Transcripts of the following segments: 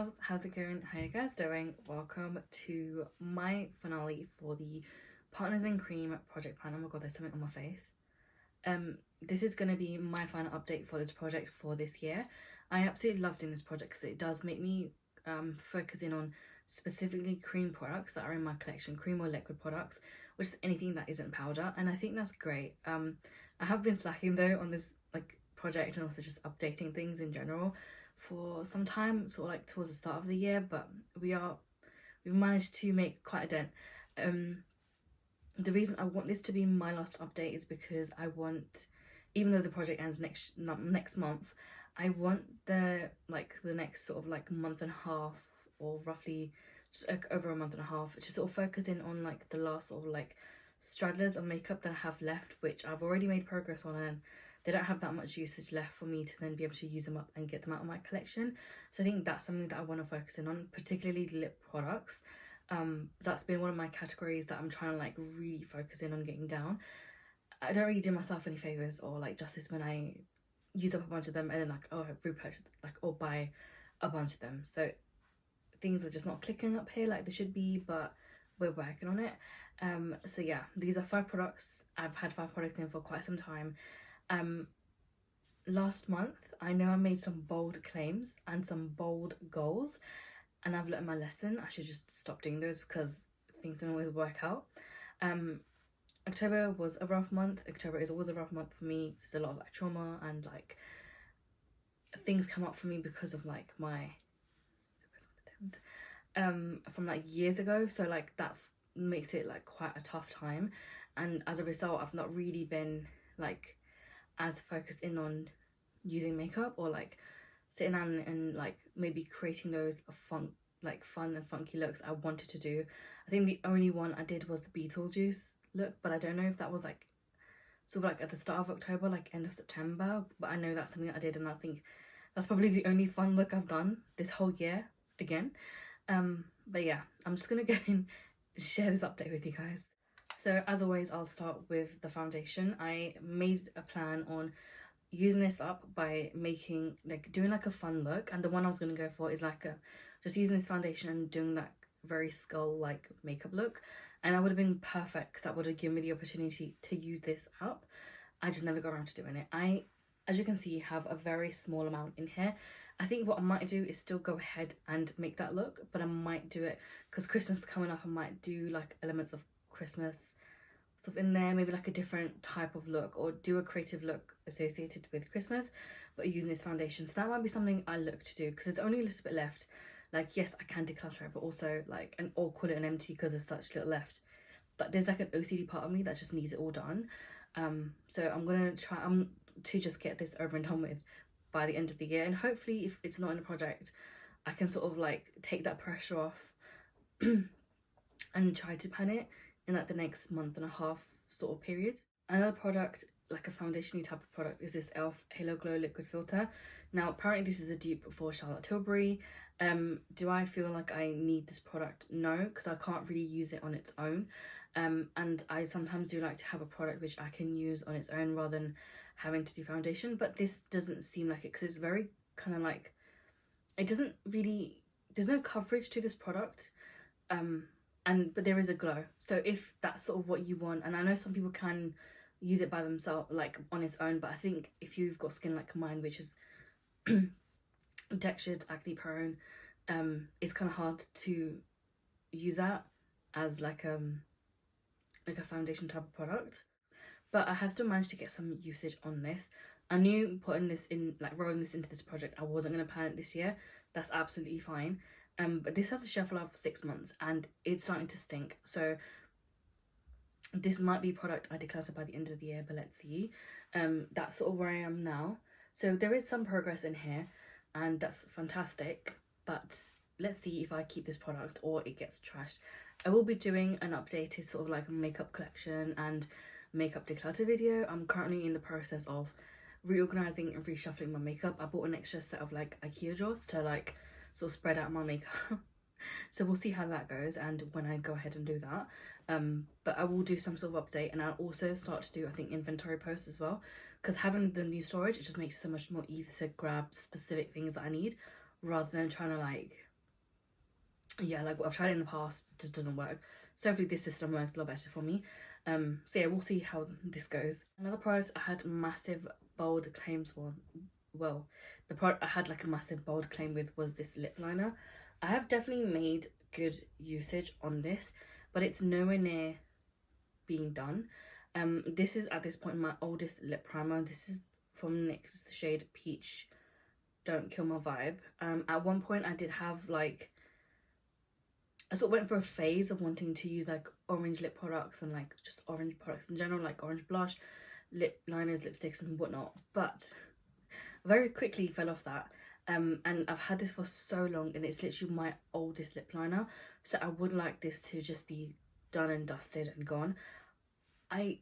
Dailywithdils, how's it going? How you guys doing? Welcome to my finale for the Partners in Cream project plan. Oh my god, there's something on my face. This is going to be my final update for this project for this year. I absolutely love doing this project because it does make me focus in on specifically cream products that are in my collection, cream or liquid products, which is anything that isn't powder, and I think that's great. I have been slacking though on this project and also just updating things in general for some time, sort of like towards the start of the year, but we've managed to make quite a dent. The reason I want this to be my last update is because I want, even though the project ends next month, I want the next sort of like month and a half, or roughly just over a month and a half, to sort of focus in on like the last sort of like stragglers of makeup that I have left, which I've already made progress on, and they don't have that much usage left for me to then be able to use them up and get them out of my collection. So I think that's something that I want to focus in on, particularly lip products. That's been one of my categories that I'm trying to like really focus in on getting down. I don't really do myself any favors or like justice when I use up a bunch of them and then like, oh, I repurchase or buy a bunch of them. So things are just not clicking up here like they should be, but we're working on it. So yeah, these are 5 products. I've had 5 products in for quite some time. Last month I know I made some bold claims and some bold goals, and I've learned my lesson. I should just stop doing those because things don't always work out. October was a rough month. October is always a rough month for me. There's a lot of like trauma and like things come up for me because of like my from like years ago, so like that's makes it like quite a tough time, and as a result I've not really been like as focused in on using makeup or like sitting down and like maybe creating those fun and funky looks I wanted to do. I think the only one I did was the Beetlejuice look, but I don't know if that was like sort of like at the start of October, like end of September, but I know that's something that I did, and I think that's probably the only fun look I've done this whole year again. But yeah, I'm just gonna go and share this update with you guys. So as always, I'll start with the foundation. I made a plan on using this up by making doing like a fun look, and the one I was gonna go for is like just using this foundation and doing that very skull like makeup look, and that would have been perfect because that would have given me the opportunity to use this up. I just never got around to doing it. I, as you can see, have a very small amount in here. I think what I might do is still go ahead and make that look, but I might do it because Christmas is coming up. I might do like elements of Christmas stuff in there, maybe like a different type of look, or do a creative look associated with Christmas but using this foundation. So that might be something I look to do because there's only a little bit left. Like, yes, I can declutter it, but also like, and or call it an empty because there's such little left, but there's like an OCD part of me that just needs it all done. So I'm gonna try to just get this over and done with by the end of the year, and hopefully if it's not in a project I can sort of like take that pressure off and try to pan it in like the next month and a half sort of period. Another product, like a foundation-y type of product, is this e.l.f. Halo Glow Liquid Filter. Now apparently this is a dupe for Charlotte Tilbury. Do I feel like I need this product? No, because I can't really use it on its own. And I sometimes do like to have a product which I can use on its own rather than having to do foundation, but this doesn't seem like it because it's very kind of like, it doesn't really, there's no coverage to this product, but there is a glow. So if that's sort of what you want, and I know some people can use it by themselves like on its own, but I think if you've got skin like mine, which is textured, acne prone, it's kind of hard to use that as like a foundation type of product. But I have still managed to get some usage on this. I knew putting this in, like rolling this into this project, I wasn't going to plan it this year. That's absolutely fine. But this has a shelf life of 6 months and it's starting to stink. So this might be a product I declutter by the end of the year, but let's see. That's sort of where I am now. So there is some progress in here and that's fantastic. But let's see if I keep this product or it gets trashed. I will be doing an updated sort of like makeup collection and makeup declutter video. I'm currently in the process of reorganizing and reshuffling my makeup. I bought an extra set of like IKEA drawers to like sort of spread out my makeup. So we'll see how that goes and when I go ahead and do that. But I will do some sort of update, and I'll also start to do, I think, inventory posts as well, because having the new storage, it just makes it so much more easy to grab specific things that I need rather than trying to like yeah, like I've tried it in the past, it just doesn't work. So hopefully this system works a lot better for me. So yeah, we'll see how this goes. Another product I had massive bold claims for, well, the product I had like a massive bold claim with was this lip liner. I have definitely made good usage on this, but it's nowhere near being done. This is at this point my oldest lip primer. This is from NYX, the shade Peach Don't Kill My Vibe. At one point I did have like, I sort of went for a phase of wanting to use like orange lip products and like just orange products in general, like orange blush, lip liners, lipsticks and whatnot, but I very quickly fell off that. And I've had this for so long and it's literally my oldest lip liner, so I would like this to just be done and dusted and gone. I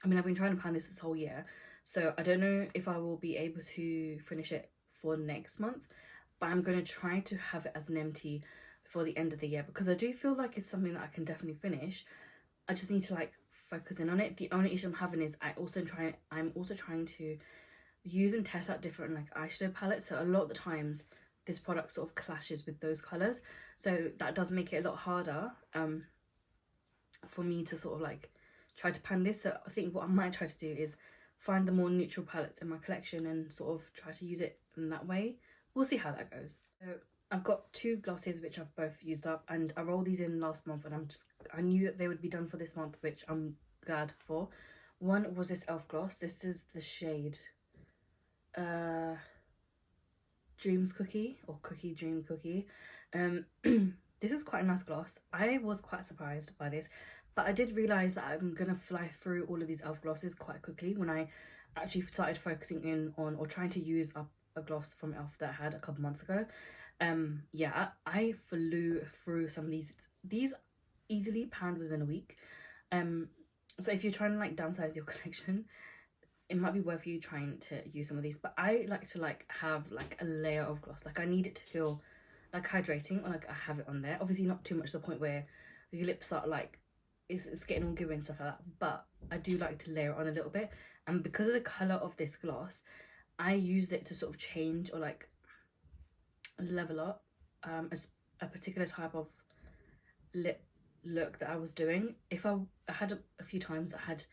mean, I've been trying to plan this whole year, so I don't know if I will be able to finish it for next month, but I'm going to try to have it as an empty for the end of the year because I do feel like it's something that I can definitely finish. I just need to like focus in on it. The only issue I'm having is I'm also trying to use and test out different like eyeshadow palettes, so a lot of the times this product sort of clashes with those colors, so that does make it a lot harder for me to sort of like try to pan this. So I think what I might try to do is find the more neutral palettes in my collection and sort of try to use it in that way. We'll see how that goes. So I've got two glosses which I've both used up, and I rolled these in last month, and I knew that they would be done for this month, which I'm glad for. One was this e.l.f. gloss. This is the shade Dreams Cookie, or Cookie Dream Cookie. This is quite a nice gloss. I was quite surprised by this, but I did realise that I'm gonna fly through all of these e.l.f. glosses quite quickly when I actually started focusing in on or trying to use up a gloss from e.l.f. that I had a couple months ago. Yeah, I flew through some of these easily panned within a week. So if you're trying to like downsize your collection, it might be worth you trying to use some of these. But I like to like have like a layer of gloss. Like I need it to feel like hydrating, or like I have it on there. Obviously not too much to the point where your lips are like it's getting all gooey and stuff like that, but I do like to layer it on a little bit. And because of the colour of this gloss, I used it to sort of change or like level up a particular type of lip look that I was doing. If I had a few times I had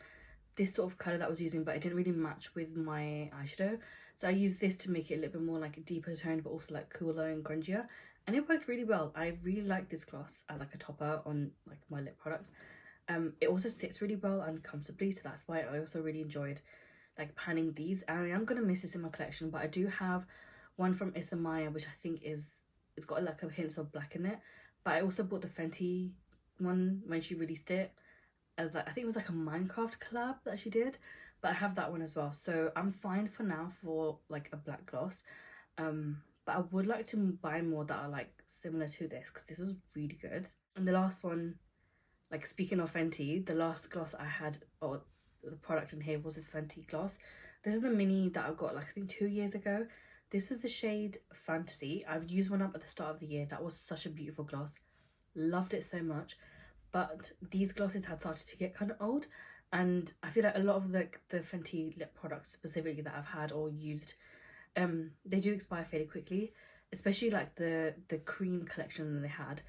this sort of colour that I was using, but it didn't really match with my eyeshadow, so I used this to make it a little bit more like a deeper tone but also like cooler and grungier, and it worked really well. I really like this gloss as like a topper on like my lip products. It also sits really well and comfortably, so that's why I also really enjoyed like panning these. I am gonna miss this in my collection, but I do have one from Issa Maya which I think it's got like a hint of black in it, but I also bought the Fenty one when she released it as like, I think it was like a Minecraft collab that she did, but I have that one as well, so I'm fine for now for like a black gloss. But I would like to buy more that are like similar to this because this is really good. And the last one, like speaking of Fenty, the last gloss I had, or the product in here, was this Fenty gloss. This is the mini that I got like I think 2 years ago. This was the shade Fantasy. I've used one up at the start of the year. That was such a beautiful gloss. Loved it so much. But these glosses had started to get kind of old, and I feel like a lot of the Fenty lip products specifically that I've had or used, they do expire fairly quickly, especially like the cream collection that they had.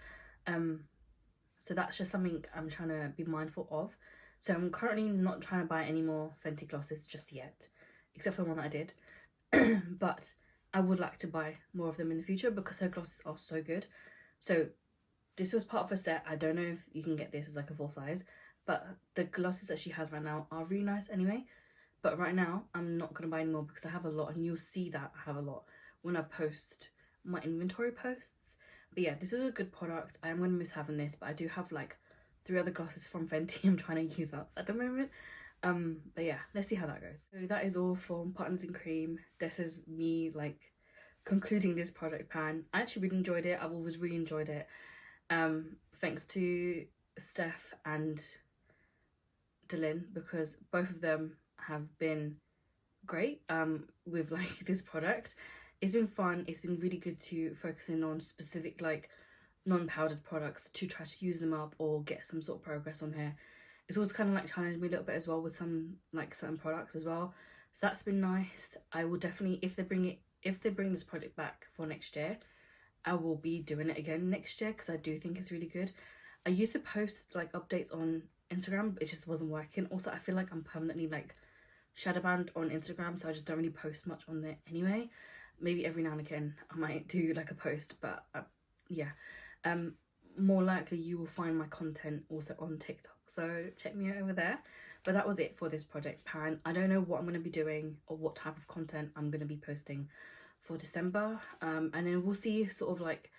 So that's just something I'm trying to be mindful of. So I'm currently not trying to buy any more Fenty glosses just yet, except for the one that I did. But I would like to buy more of them in the future because her glosses are so good. So this was part of a set. I don't know if you can get this as like a full size, but the glosses that she has right now are really nice anyway. But right now I'm not going to buy any more because I have a lot, and you'll see that I have a lot when I post my inventory posts. But yeah, this is a good product. I am going to miss having this, but I do have like 3 other glosses from Fenty I'm trying to use up at the moment. But yeah, let's see how that goes. So that is all from Partners in Cream. This is me like concluding this product pan. I actually really enjoyed it. I've always really enjoyed it. Thanks to Steph and Dylan, because both of them have been great with like this product. It's been fun. It's been really good to focus in on specific like non-powdered products to try to use them up or get some sort of progress on here. It's also kind of like challenged me a little bit as well with some like certain products as well, so that's been nice. I will definitely, if they bring this product back for next year, I will be doing it again next year because I do think it's really good. I used to post like updates on Instagram, but it just wasn't working. Also, I feel like I'm permanently like shadow banned on Instagram, so I just don't really post much on there anyway. Maybe every now and again I might do like a post, but yeah. More likely you will find my content also on TikTok, so check me out over there. But that was it for this project pan. I don't know what I'm going to be doing or what type of content I'm going to be posting for December, and then we'll see sort of like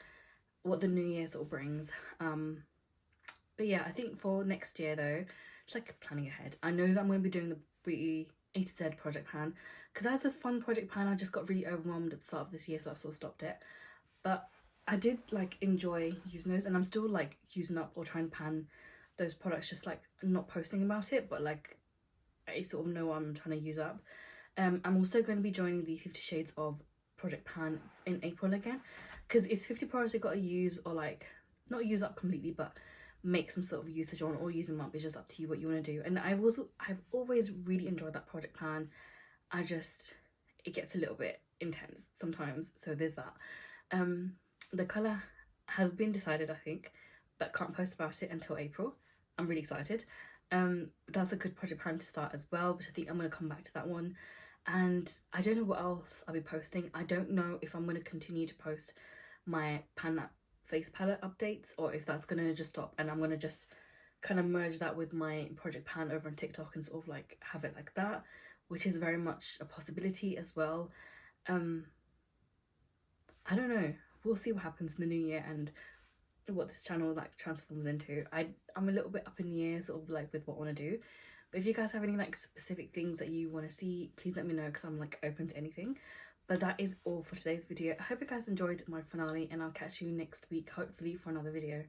what the new year sort of brings. But yeah, I think for next year though, just like planning ahead, I know that I'm going to be doing the Beauty A to Z project plan because that's a fun project plan. I just got really overwhelmed at the start of this year, so I've sort of stopped it. But I did like enjoy using those, and I'm still like using up or trying to pan those products, just like not posting about it, but like I sort of know what I'm trying to use up. I'm also going to be joining the 50 Shades of Project Pan in April again, because it's 50 products you got to use, or like not use up completely, but make some sort of usage on, or use them up. It's just up to you what you want to do. And I've always really enjoyed that project plan. It gets a little bit intense sometimes, so there's that. The colour has been decided, I think, but can't post about it until April. I'm really excited. That's a good project plan to start as well, but I think I'm going to come back to that one. And I don't know what else I'll be posting. I don't know if I'm going to continue to post my pan that face palette updates, or if that's going to just stop and I'm going to just kind of merge that with my project pan over on TikTok and sort of like have it like that, which is very much a possibility as well. I don't know. We'll see what happens in the new year and what this channel like transforms into. I'm a little bit up in the air sort of like with what I want to do. But if you guys have any like specific things that you want to see, please let me know, because I'm like open to anything. But that is all for today's video. I hope you guys enjoyed my finale, and I'll catch you next week, hopefully, for another video.